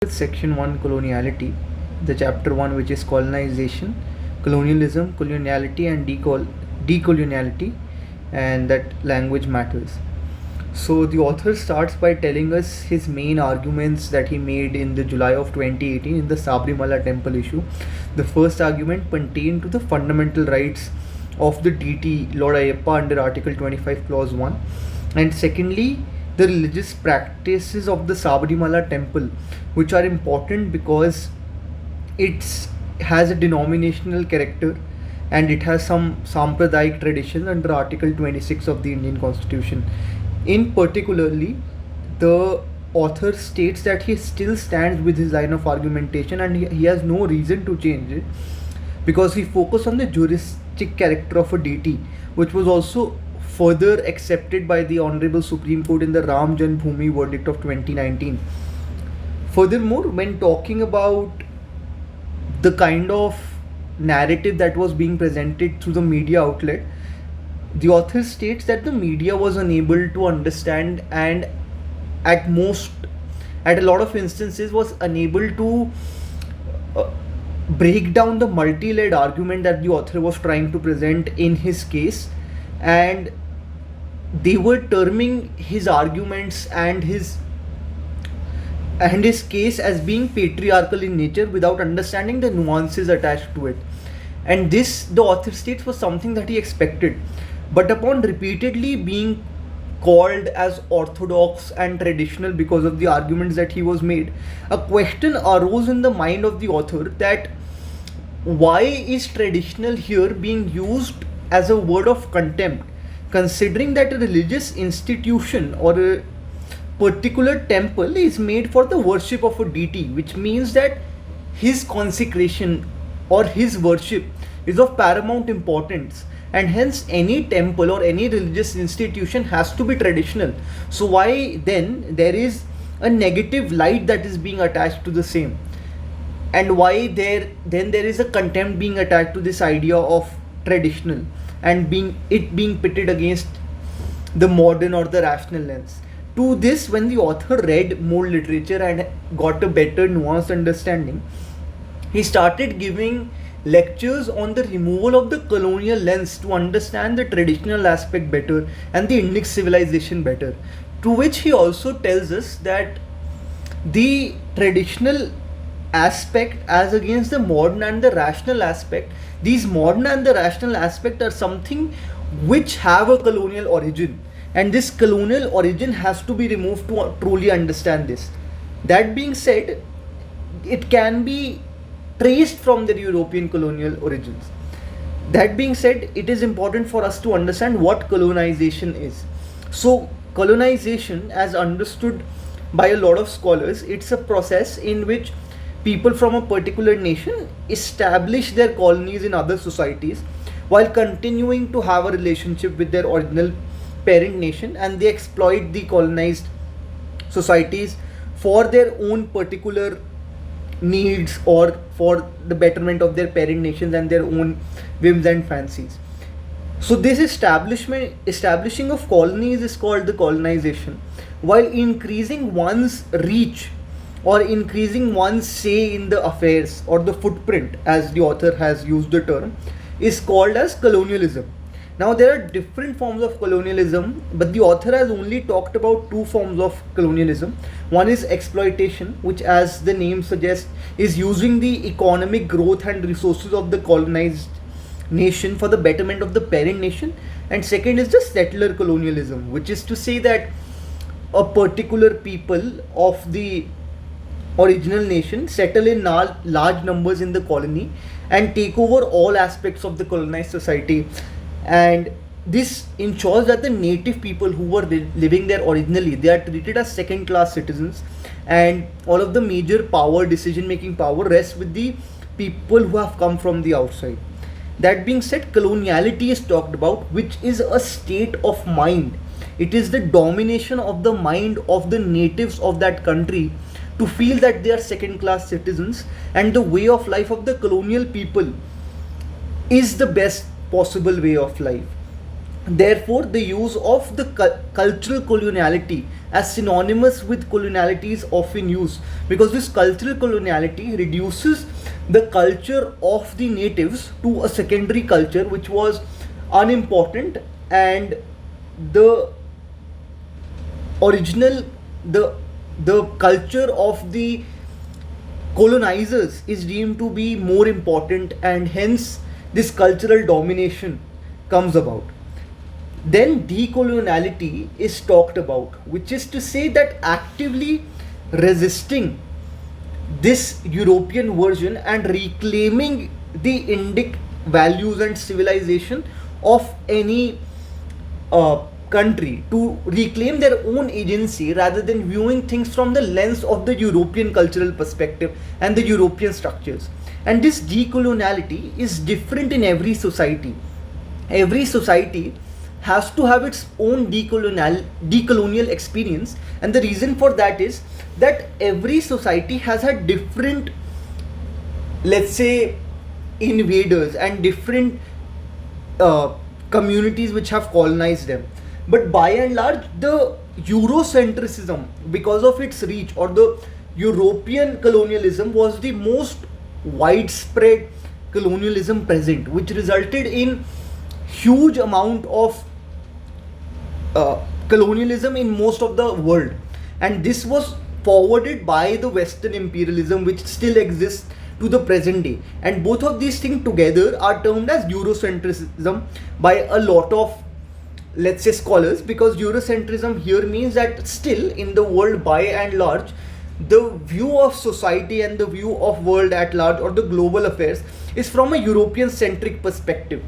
with section 1 coloniality, the chapter 1 which is colonization, colonialism, coloniality, and decoloniality, and that language matters. So the author starts by telling us his main arguments that he made in the July of 2018 in the Sabrimala temple issue. The first argument pertained to the fundamental rights of the deity Lord Ayyappa under Article 25 Clause 1, and secondly the religious practices of the Sabrimala temple, which are important because it has a denominational character and it has some Sampradayic tradition under Article 26 of the Indian Constitution. In particularly, the author states that he still stands with his line of argumentation and he has no reason to change it because he focused on the juristic character of a deity, which was also further accepted by the Honorable Supreme Court in the Ram Janmabhoomi verdict of 2019. Furthermore, when talking about the kind of narrative that was being presented through the media outlet, the author states that the media was unable to understand and at a lot of instances was unable to break down the multi-layered argument that the author was trying to present in his case, and they were terming his arguments and his case as being patriarchal in nature without understanding the nuances attached to it. And this, the author states, was something that he expected. But upon repeatedly being called as orthodox and traditional because of the arguments that he was made, a question arose in the mind of the author that why is traditional here being used as a word of contempt, considering that a religious institution or a particular temple is made for the worship of a deity, which means that his consecration or his worship is of paramount importance, and hence any temple or any religious institution has to be traditional. So why then there is a negative light that is being attached to the same, and why there is a contempt being attached to this idea of traditional and being pitted against the modern or the rational lens. To this, when the author read more literature and got a better nuanced understanding, he started giving lectures on the removal of the colonial lens to understand the traditional aspect better and the Indic civilization better. To which he also tells us that the traditional aspect as against the modern and the rational aspect, these modern and the rational aspect are something which have a colonial origin, and this colonial origin has to be removed to truly understand this. That being said, it can be traced from their European colonial origins. That being said, it is important for us to understand what colonization is. So, colonization, as understood by a lot of scholars, it's a process in which people from a particular nation establish their colonies in other societies while continuing to have a relationship with their original parent nation, and they exploit the colonized societies for their own particular needs or for the betterment of their parent nations and their own whims and fancies. So this establishing of colonies is called the colonization, while increasing one's reach or increasing one's say in the affairs or the footprint, as the author has used the term, is called as colonialism. Now there are different forms of colonialism, but the author has only talked about two forms of colonialism. One is exploitation, which, as the name suggests, is using the economic growth and resources of the colonized nation for the betterment of the parent nation. And second is the settler colonialism, which is to say that a particular people of the original nation settle in large numbers in the colony and take over all aspects of the colonized society, and this ensures that the native people who were living there originally, they are treated as second class citizens, and all of the major power, decision making power, rests with the people who have come from the outside. That being said, coloniality is talked about, which is a state of mind. It is the domination of the mind of the natives of that country to feel that they are second class citizens, and the way of life of the colonial people is the best possible way of life. Therefore, the use of the cultural coloniality as synonymous with coloniality is often used, because this cultural coloniality reduces the culture of the natives to a secondary culture which was unimportant, and the original the the culture of the colonizers is deemed to be more important, and hence this cultural domination comes about. Then decoloniality is talked about, which is to say that actively resisting this European version and reclaiming the Indic values and civilization of any country, to reclaim their own agency rather than viewing things from the lens of the European cultural perspective and the European structures. And this decoloniality is different in every society. Every society has to have its own decolonial experience, and the reason for that is that every society has had different, let's say, invaders and different communities which have colonized them. But by and large, the Eurocentrism, because of its reach, or the European colonialism, was the most widespread colonialism present, which resulted in huge amount of colonialism in most of the world. And this was forwarded by the Western imperialism, which still exists to the present day. And both of these things together are termed as Eurocentrism by a lot of, let's say, scholars, because Eurocentrism here means that still in the world by and large, the view of society and the view of world at large, or the global affairs, is from a European centric perspective.